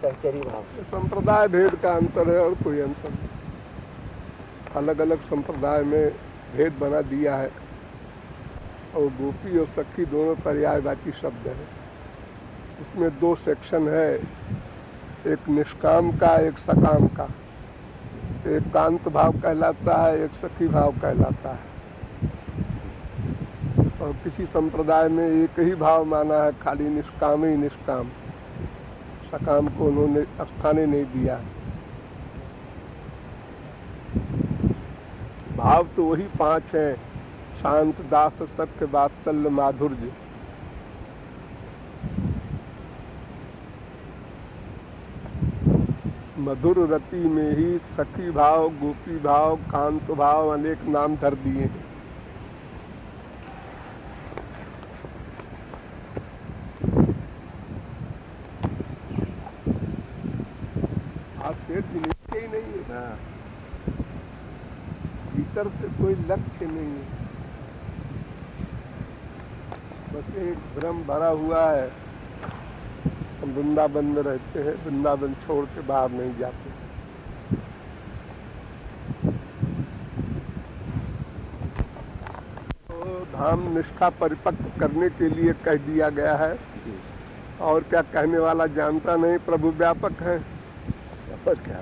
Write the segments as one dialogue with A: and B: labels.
A: सहचरी भाव।
B: संप्रदाय भेद का अंतर है और कोई अंतर नहीं। अलग अलग संप्रदाय में भेद बना दिया है और गोपी और सखी दोनों पर्यायवाची शब्द है। उसमें दो सेक्शन है, एक निष्काम का एक सकाम का। एक कांत भाव कहलाता है, एक सखी भाव कहलाता है। और किसी संप्रदाय में एक ही भाव माना है, खाली निष्काम ही निष्काम, सकाम को उन्होंने स्थान ही नहीं दिया। भाव तो वही 5 हैं, शांत, दास, सत्य, वात्सल्य, माधुर्य। मधुर रति में ही सखी भाव, गोपी भाव, कांत भाव अनेक नाम धर दिए हैं। आप सेठ मिलते ही नहीं है, भीतर से कोई लक्ष्य नहीं है, बस एक भ्रम भरा हुआ है। हम वृंदावन में रहते हैं, वृंदावन छोड़ के बाहर नहीं जाते। तो धाम निष्ठा परिपक्व करने के लिए कह दिया गया है, और क्या कहने वाला जानता नहीं, प्रभु व्यापक है।
A: व्यापक है।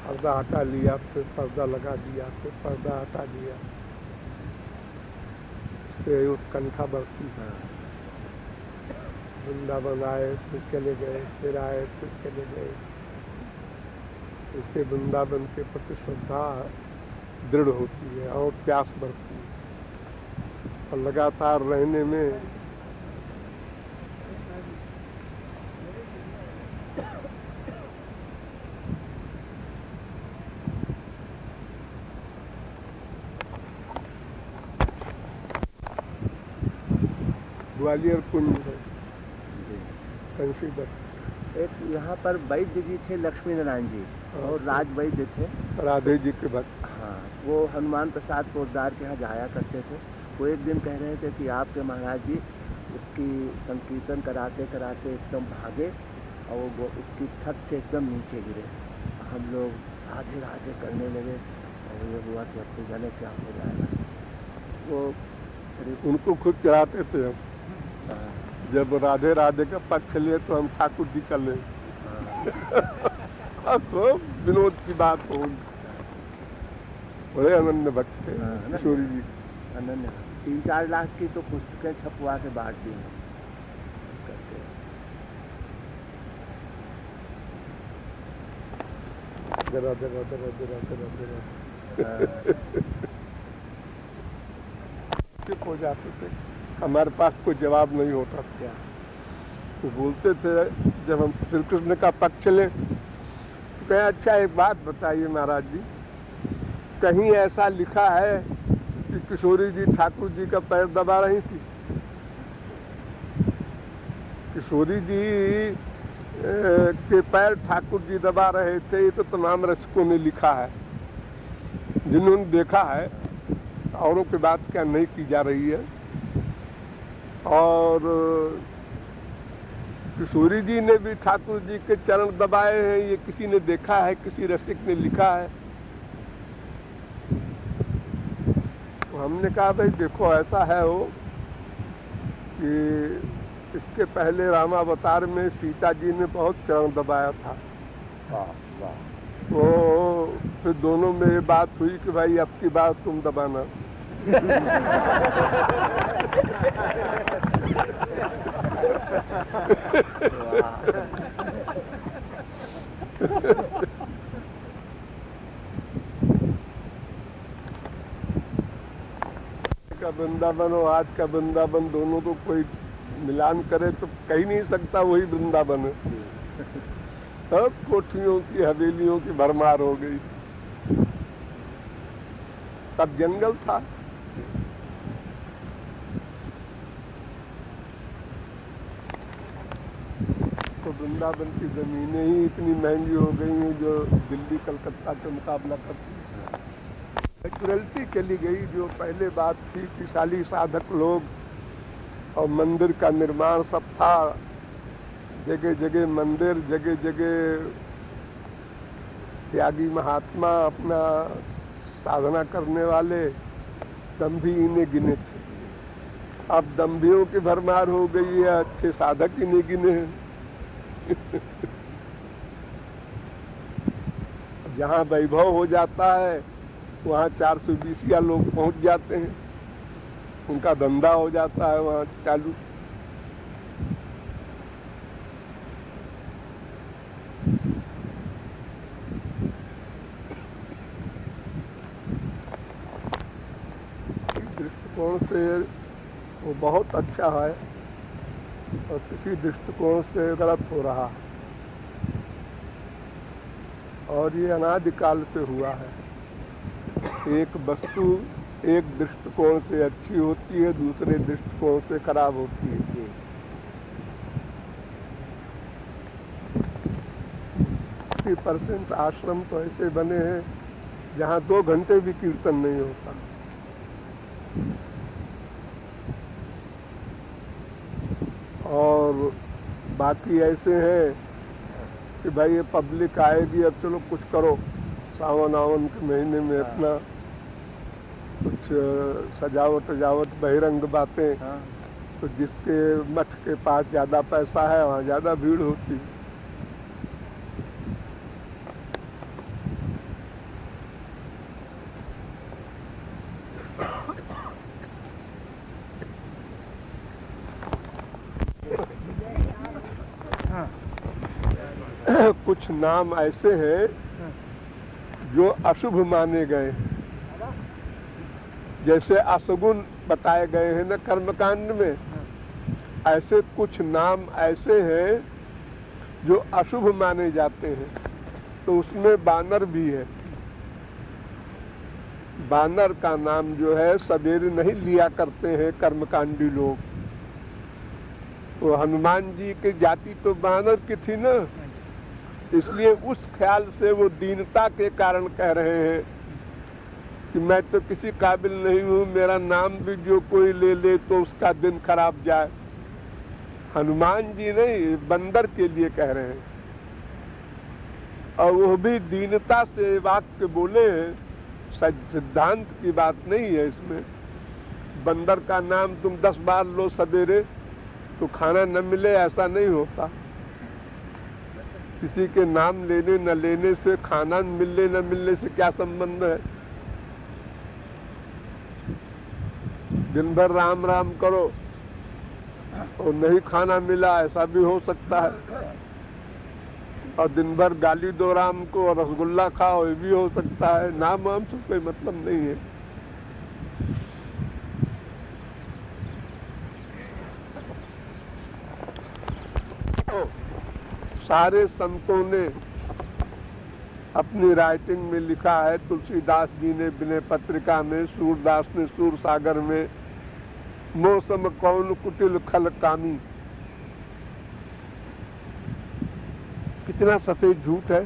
B: पर्दा हटा लिया, फिर पर्दा लगा दिया, फिर पर्दा हटा दिया, फिर उत्कंठा बढ़ती है। वृंदावन आए फिर चले गए, फिर आए फिर चले गए। इससे वृंदावन के प्रति श्रद्धा दृढ़ होती है और प्यास बढ़ती है, और लगातार रहने में ग्वालियर कुंज है,
A: एक यहाँ पर वैद्य जी थे, लक्ष्मी नारायण जी, और राज वैद्य थे,
B: राधे जी के भक्त।
A: हाँ, वो हनुमान प्रसाद पोद्दार के यहाँ जाया करते थे। वो एक दिन कह रहे थे कि आपके महाराज जी उसकी संकीर्तन कराते कराते एकदम भागे और वो उसकी छत से एकदम नीचे गिरे। हम लोग राधे राधे करने लगे और ये हुआ कि अब तो जाने क्या हो जाएगा। वो
B: उनको खुद चढ़ाते थे हम। जब राधे राधे का पक्ष ले तो हम ठाकुर जी का ले। तो विनोद की बात हो, बड़े अनन्य भक्त थे किशोरी जी।
A: अनन्य 3-4 लाख की तो पुस्तकें छपवा के बांट दी करके।
B: जरा जरा जरा जरा जरा जरा चुप हो जाते थे, हमारे पास कोई जवाब नहीं होता था। तो बोलते थे जब हम श्री कृष्ण का पक्ष ले, तो कहे अच्छा एक बात बताइए महाराज जी, कहीं ऐसा लिखा है कि किशोरी जी ठाकुर जी का पैर दबा रही थी? किशोरी जी के पैर ठाकुर जी दबा रहे थे, ये तो तमाम रसिकों ने लिखा है, जिन्होंने देखा है। औरों की बात क्या नहीं की जा रही है। और किशोरी जी ने भी ठाकुर जी के चरण दबाए हैं, ये किसी ने देखा है, किसी रसिक ने लिखा है? तो हमने कहा भाई देखो ऐसा है हो कि इसके पहले रामावतार में सीता जी ने बहुत चरण दबाया था। तो फिर दोनों में ये बात हुई कि भाई अब की बात तुम दबाना। का वृंदावन और आज का वृंदावन दोनों को कोई मिलान करे तो कह नहीं सकता वही वृंदावन है। सब कोठियों की हवेलियों की भरमार हो गई। तब जंगल था। तो वृंदावन की जमीनें ही इतनी महंगी हो गई हैं जो दिल्ली कलकत्ता का मुकाबला करती हैं। नेचुरलिटी चली गई। जो पहले बात थी कि शाली साधक लोग और मंदिर का निर्माण सब था, जगह जगह मंदिर, जगह जगह त्यागी महात्मा अपना साधना करने वाले, दम्भी इन्हें गिने थे। अब दम्भियों की भरमार हो गई है, अच्छे साधक इन्हें गिने हैं। जहाँ वैभव हो जाता है वहाँ 420 लोग पहुँच जाते हैं, उनका धंधा हो जाता है वहाँ चालू। दृष्टिकोण से वो बहुत अच्छा है और किसी दृष्टिकोण से गलत हो रहा है, और ये अनादिकाल से हुआ है। एक वस्तु एक दृष्टिकोण से अच्छी होती है, दूसरे दृष्टिकोण से खराब होती है। 80% आश्रम तो ऐसे बने हैं जहाँ 2 घंटे भी कीर्तन नहीं होता। और बाकी ऐसे हैं कि भाई ये पब्लिक आएगी, अब चलो कुछ करो, सावन आवन के महीने में अपना कुछ सजावट बहिरंग बातें। तो जिसके मठ के पास ज्यादा पैसा है वहाँ ज्यादा भीड़ होती है। कुछ नाम ऐसे हैं जो अशुभ माने गए हैं, जैसे असगुन बताए गए हैं न कर्मकांड में, ऐसे कुछ नाम ऐसे हैं जो अशुभ माने जाते हैं। तो उसमें बानर भी है। बानर का नाम जो है सवेरे नहीं लिया करते हैं कर्मकांडी लोग। तो हनुमान जी की जाति तो बानर की थी ना, इसलिए उस ख्याल से वो दीनता के कारण कह रहे हैं कि मैं तो किसी काबिल नहीं हूँ, मेरा नाम भी जो कोई ले ले तो उसका दिन खराब जाए। हनुमान जी नहीं, बंदर के लिए कह रहे हैं, और वो भी दीनता से वाक्य बोले हैं, सिद्धांत की बात नहीं है इसमें। बंदर का नाम तुम 10 बार लो सवेरे तो खाना न मिले, ऐसा नहीं होता। किसी के नाम लेने न लेने से खाना मिलने न मिलने से क्या संबंध है। दिन भर राम राम करो और नहीं खाना मिला, ऐसा भी हो सकता है। और दिन भर गाली दो राम को और रसगुल्ला खाओ, ये भी हो सकता है। नाम वाम से कोई मतलब नहीं है। सारे संतों ने अपनी राइटिंग में लिखा है। तुलसीदास जी ने विनय पत्रिका में, सूरदास ने सूर सागर में, मौसम कौन कुटिल खल कामी। कितना सफेद झूठ है,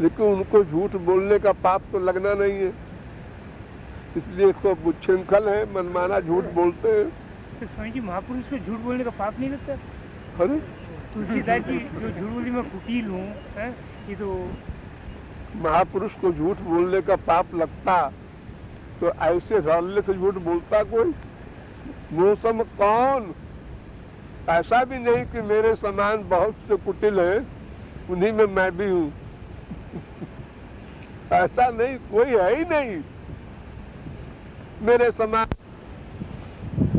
B: लेकिन उनको झूठ बोलने का पाप तो लगना नहीं है, इसलिए तो उच्छृंखल है, मनमाना झूठ बोलते हैं।
C: तो स्वामी जी, महापुरुष को झूठ बोलने का पाप नहीं लगता?
B: अरे
C: तुलसीदास जी जो झूठ बोली मैं कुटिल हूँ, ये तो
B: महापुरुष को झूठ बोलने का पाप लगता तो ऐसे रल्ले से झूठ बोलता कोई? मौसम कौन, ऐसा भी नहीं कि मेरे समान बहुत से कुटिल हैं, उन्हीं में मैं भी हूँ। ऐसा नहीं, कोई है ही नहीं मेरे समान।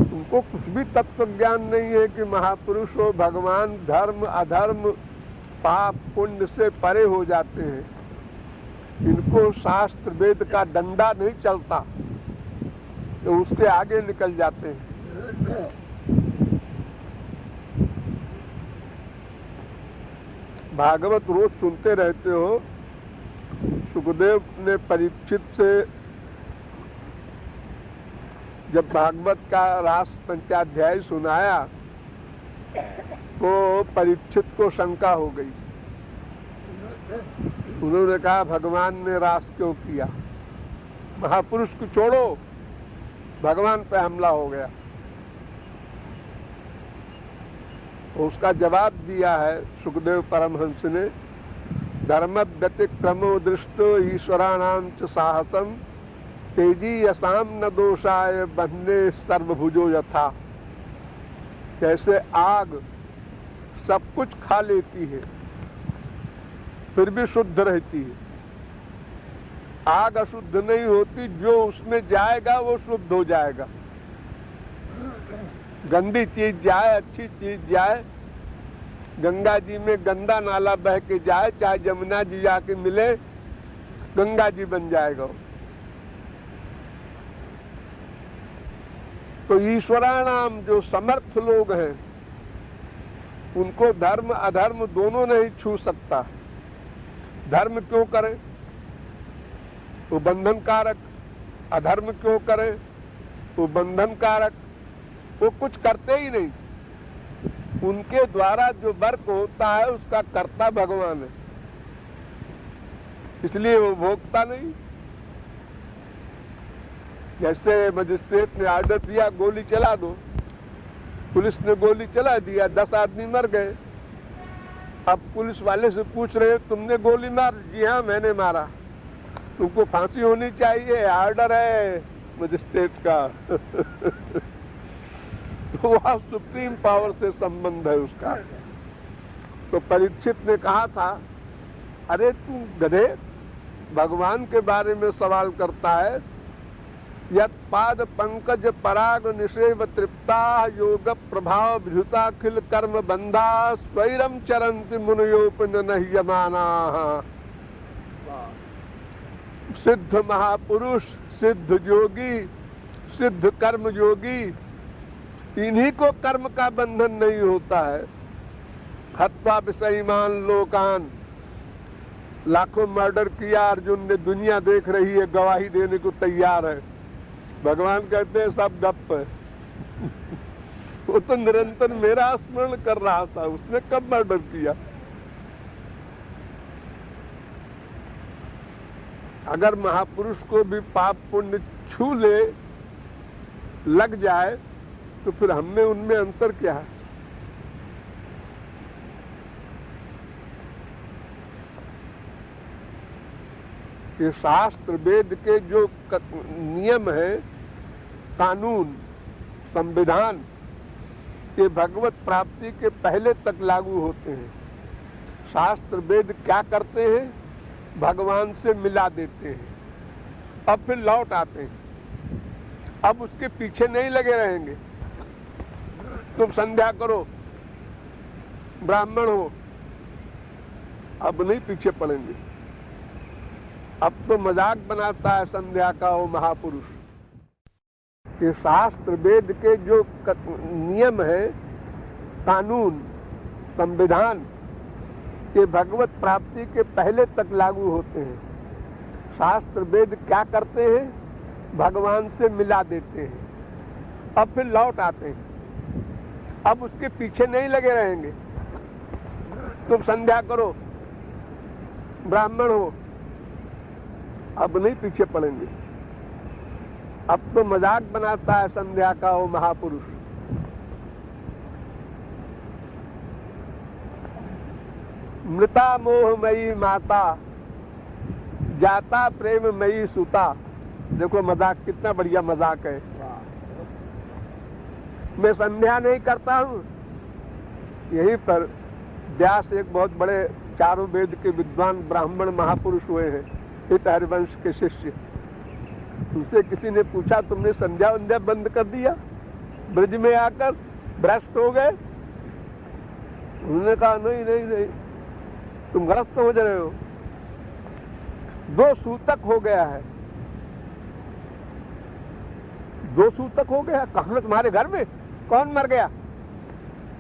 B: उनको कुछ भी तत्व ज्ञान नहीं है कि महापुरुष हो भगवान धर्म अधर्म पाप पुण्य से परे हो जाते हैं। इनको शास्त्र वेद का डंडा नहीं चलता, तो उसके आगे निकल जाते हैं। भागवत रोज सुनते रहते हो। सुखदेव ने परीक्षित से जब भागवत का रास पंचाध्याय सुनाया तो परीक्षित को शंका हो गई उन्होंने कहा भगवान ने रास क्यों किया, महापुरुष को छोड़ो, भगवान पे हमला हो गया। उसका जवाब दिया है सुखदेव परमहंस ने, धर्म व्यतिक्रमो दृष्टो ईश्वराणाम च साहसम तेजी यसाम न दोषाय बन्ने सर्वभुजो यथा। जैसे आग सब कुछ खा लेती है फिर भी शुद्ध रहती है, आग अशुद्ध नहीं होती, जो उसमें जाएगा वो शुद्ध हो जाएगा। गंदी चीज जाए अच्छी चीज जाए, गंगा जी में गंदा नाला बह के जाए, चाहे जमुना जी जाके मिले, गंगा जी बन जाएगा। तो ईश्वराणाम जो समर्थ लोग हैं उनको धर्म अधर्म दोनों नहीं छू सकता। धर्म क्यों करें, वो बंधन कारक, अधर्म क्यों करें, वो बंधन कारक। वो कुछ करते ही नहीं, उनके द्वारा जो वर्क होता है उसका कर्ता भगवान है, इसलिए वो भोगता नहीं। जैसे मजिस्ट्रेट ने आर्डर दिया गोली चला दो, पुलिस ने गोली चला दिया, 10 आदमी मर गए। अब पुलिस वाले से पूछ रहे तुमने गोली मार, जी हाँ मैंने मारा, तुमको फांसी होनी चाहिए, आर्डर है मजिस्ट्रेट का। तो वह सुप्रीम पावर से संबंध है उसका। तो परीक्षित ने कहा था, अरे तू गधे भगवान के बारे में सवाल करता है, यत् पाद पंकज पराग निषेव तृप्ता योग प्रभाव विधुताखिल कर्म बंधा स्वैरम चरन्ति मुनयोपनह्यमाना। सिद्ध महापुरुष, सिद्ध योगी, सिद्ध कर्म योगी, इन्हीं को कर्म का बंधन नहीं होता है। हत्वा विषयमान लोकान, लाखों मर्डर किया अर्जुन ने, दुनिया देख रही है, गवाही देने को तैयार है। भगवान कहते हैं सब गप है। वो तो निरंतर मेरा स्मरण कर रहा था, उसने कब मर्डर किया। अगर महापुरुष को भी पाप पुण्य छू ले लग जाए तो फिर हमें उनमें अंतर क्या है। ये शास्त्र वेद के जो नियम है, कानून, संविधान, ये भगवत प्राप्ति के पहले तक लागू होते हैं। शास्त्र वेद क्या करते हैं, भगवान से मिला देते हैं, अब फिर लौट आते हैं। अब उसके पीछे नहीं लगे रहेंगे। तुम संध्या करो, ब्राह्मण हो, अब नहीं पीछे पड़ेंगे। अब तो मजाक बनाता है संध्या का वो महापुरुष। ये शास्त्र वेद के जो नियम है, कानून, संविधान, ये भगवत प्राप्ति के पहले तक लागू होते हैं। शास्त्र वेद क्या करते हैं, भगवान से मिला देते हैं, अब फिर लौट आते हैं। अब उसके पीछे नहीं लगे रहेंगे। तुम संध्या करो, ब्राह्मण हो, अब नहीं पीछे पड़ेंगे। अब तो मजाक बनाता है संध्या का वो महापुरुष। मृता मोहमयी माता, जाता प्रेममयी सुता। देखो मजाक, कितना बढ़िया मजाक है। मैं संध्या नहीं करता हूँ, यहीं पर व्यास एक बहुत बड़े चारों वेद के विद्वान ब्राह्मण महापुरुष हुए हैं, हित हरिवंश के शिष्य। उनसे किसी ने पूछा तुमने संध्या वंध्या बंद कर दिया, ब्रज में आकर भ्रष्ट हो गए? उन्होंने कहा नहीं नहीं नहीं, तुम ग्रस्त हो जा रहे हो। 2 सूतक हो गया है, 2 सूतक हो गया। कहाँ तुम्हारे घर में? कौन मर गया?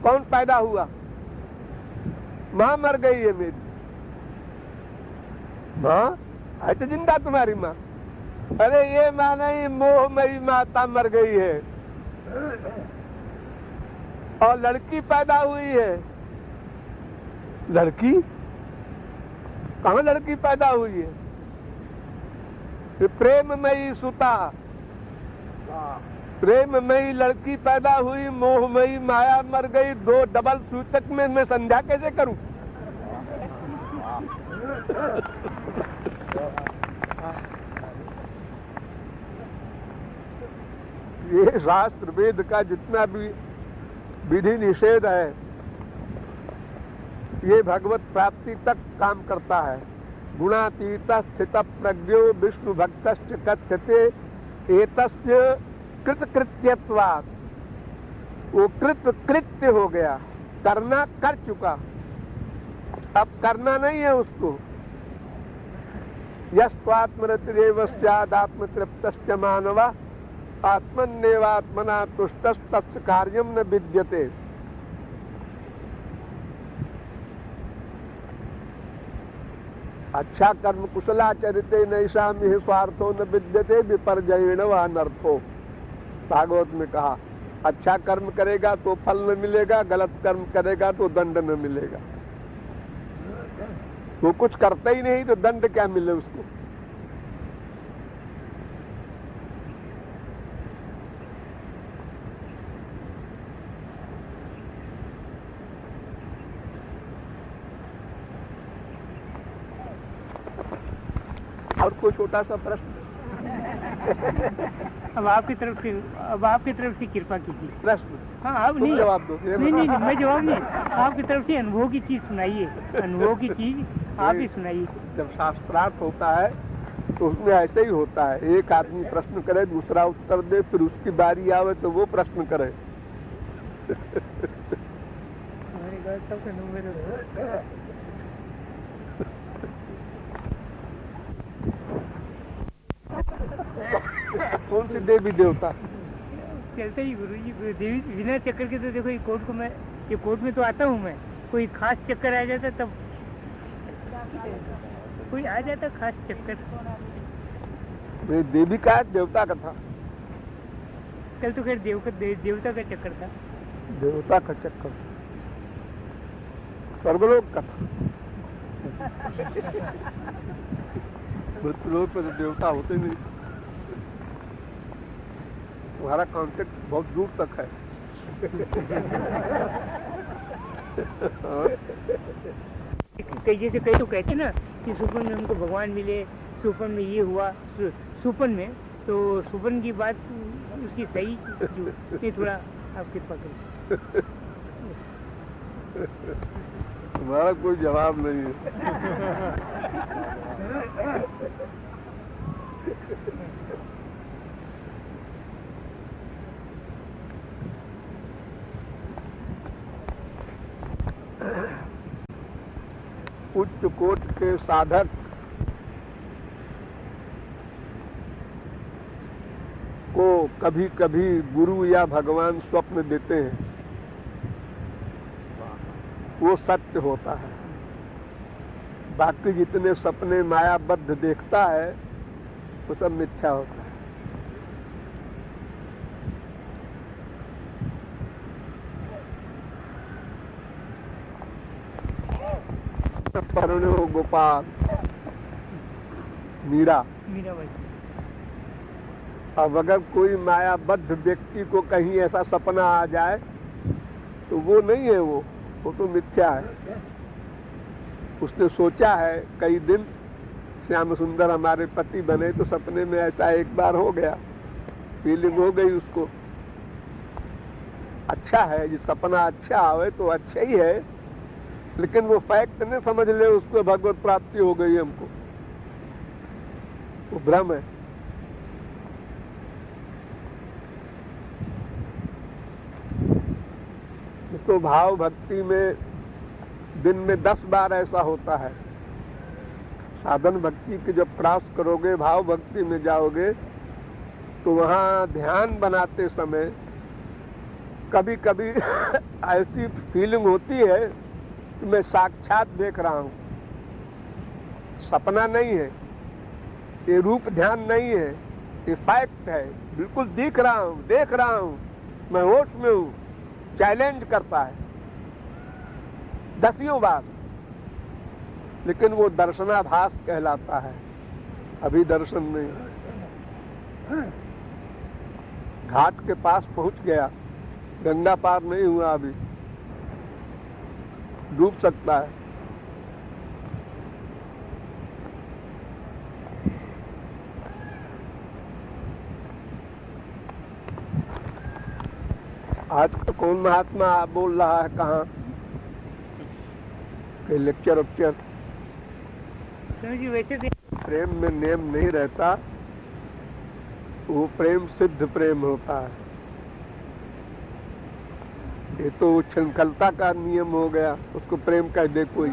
B: कौन पैदा हुआ? माँ मर गई है मेरी। माँ है तो जिंदा तुम्हारी माँ? अरे ये माँ नहीं, मोहमयी माता मर गई है और लड़की पैदा हुई है। लड़की? कहाँ लड़की पैदा हुई है? प्रेममयी सुता, प्रेममयी लड़की पैदा हुई, मोहमयी माया मर गई। दो डबल सूचक में मैं संध्या कैसे करूं? ये शास्त्र वेद का जितना भी विधि निषेध है, ये भगवत प्राप्ति तक काम करता है। गुणातीत स्थित प्रज्ञो विष्णु भक्त कथ्यते एतस्य कृतकृत्यत्वात्। वो कृत्य हो गया, करना कर चुका, अब करना नहीं है उसको। यस्त्वात्मरतिरेव स्यादात्म तृप्तश्च मानवा आत्मन्नेवात्मना तुष्टस्तस्य कार्यम न विद्यते। अच्छा कर्म कुशलाचरिते नैषाम ही स्वार्थो न विद्यते विपर्जयेण व अनर्थो। भागवत में कहा, अच्छा कर्म करेगा तो फल न मिलेगा, गलत कर्म करेगा तो दंड न मिलेगा। वो कुछ करता ही नहीं तो दंड क्या मिले उसको? और कोई छोटा सा प्रश्न?
C: अब आपकी तरफ से कृपा कीजिए।
B: प्रश्न?
C: हाँ, अब नहीं
B: जवाब दो।
C: नहीं, मैं जवाब नहीं, आपकी तरफ से अनुभव की चीज सुनाइए, अनुभव की चीज आप ही सुनाइए।
B: जब शास्त्रार्थ होता है तो उसमें ऐसे ही होता है, एक आदमी प्रश्न करे, दूसरा उत्तर दे, फिर उसकी बारी आवे तो वो प्रश्न करे। कौन सी देवी देवता?
C: चलते ही गुरु जी, देवी बिना चक्कर के तो देखो, ये कोर्ट में तो आता हूँ मैं, कोई खास चक्कर आ जाता तब, कोई आ जाता खास चक्कर।
B: देवी का देवता का था?
C: कल तो खैर देवता का चक्कर था।
B: देवता का चक्कर स्वर्गलोक का था। मृत्युलोक पे तो देवता होते नहीं। तुम्हारा कॉन्टेक्ट बहुत दूर तक है।
C: जैसे कई तो कहते ना कि सुपन में हमको भगवान मिले, सुपन में ये हुआ, सुपन में तो सुपन की बात उसकी सही, ये थोड़ा आप कृपा करें।
B: तुम्हारा कोई जवाब नहीं है। उच्च कोट के साधक को कभी कभी गुरु या भगवान स्वप्न देते हैं, वो सत्य होता है। बाकी जितने सपने मायाबद्ध देखता है वो सब मिथ्या होता है। परिणो गोपाल, मीरा
C: भाई।
B: अब अगर कोई मायाबद्ध व्यक्ति को कहीं ऐसा सपना आ जाए तो वो नहीं है, वो तो मिथ्या है। उसने सोचा है कई दिन श्याम सुंदर हमारे पति बने, तो सपने में ऐसा एक बार हो गया, फीलिंग हो गई उसको। अच्छा है, ये सपना अच्छा आवे तो अच्छा ही है, लेकिन वो फैक्ट न समझ ले उसको भगवत प्राप्ति हो गई हमको, वो भ्रम है। तो भाव भक्ति में दिन में 10 बार ऐसा होता है। साधन भक्ति के जब प्रयास करोगे, भाव भक्ति में जाओगे, तो वहाँ ध्यान बनाते समय कभी कभी ऐसी फीलिंग होती है कि मैं साक्षात देख रहा हूँ, सपना नहीं है, ये रूप ध्यान नहीं है, ये फैक्ट है, बिल्कुल दिख रहा हूँ, देख रहा हूँ, मैं होश में हूँ। चैलेंज करता है 10 बार। लेकिन वो दर्शनाभास कहलाता है, अभी दर्शन नहीं। घाट के पास पहुंच गया, गंगा पार नहीं हुआ, अभी डूब सकता है। आज तो कौन महात्मा बोल रहा है कहाँ के लेक्चर उक्चर।
C: जी वैसे
B: प्रेम में नेम नहीं रहता, वो प्रेम सिद्ध प्रेम होता है। ये तो श्रृंखलता का नियम हो गया, उसको प्रेम कह दे कोई।